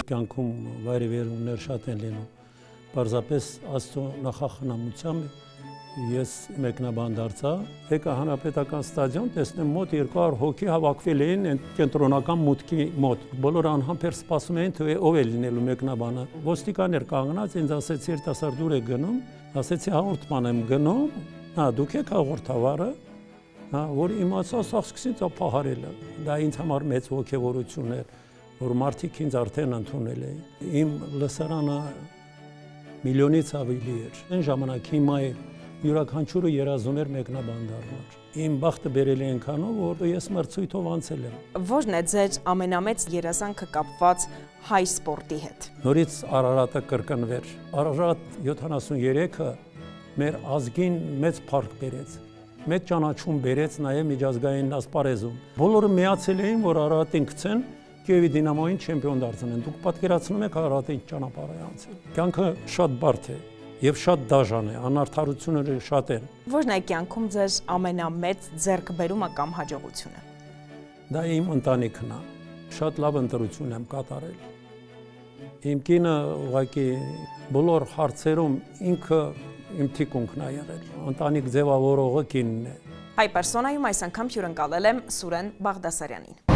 կյանքում վայրիվերումներ շատ են լինում։ Պարզապես Աստծո նախախնամությամբ ես մեկնաբան դարձա, եկա հանրապետական ստադիոն, տեսնեմ մոտ 200 հոգի հավաքվել էին այն կենտրոնական մուտքի մոտ։ Բոլորը անհամբեր սպասում էին, թե ով է լինելու մեկնաբանը։ Ոստիկաններ կանգնած, ինձ ասեցի երիտասարդ դուր է գնում, ասեցի հաղորդման եմ գնում, դուք եք հաղորդավարը, որ իմացա, սա սկսեց ապահարելը։ Դա ինձ համար մեծ ոգևորություն էր, որ մարդիկ ինձ արդեն ընդունել էին։ Իմ լսարանը միլիոնից ավելի էր։ Այն ժամանակ հիմա յուրաքանչյուրը երազում էր մեկնաբան դառնալ։ Իմ բախտը բերել է այնքանով, որ ես մրցույթով անցել եմ։ Ո՞րն է ձեր ամենամեծ երազանքը կապված հայ սպորտի հետ։ Նորից Արարատը կրկնվեր։ Արարատ 73-ը մեր ազգին մեծ փառք բերեց։ Մեծ ճանաչում բերեց նաև միջազգային ասպարեզում։ Բոլորը միացել էին, որ Արարատին գցեն, Կիևի Դինամոյին չեմպիոն դարձնեն։ Դուք պատկերացնում եք Արարատի ճանապարհը անցել։ Կյանքը շատ բարդ է եւ շատ դաժան է, անարդարությունները շատ են։ Ո՞րն է կյանքում ձեր ամենամեծ ձեռքբերումը կամ հաջողությունը։ Դա իմ ընտանիքն է։ Շատ լավ ընտրություն եմ կատարել։ Իմ կինը ուղղակի բոլոր հարցերում ինքը իմ թիկունքն է եղել։ Ընտանիք ձևավորողը կինն է։ Հայ պերսոնայում այս անգամ հյուրընկալել եմ Սուրեն Բաղդասարյանին։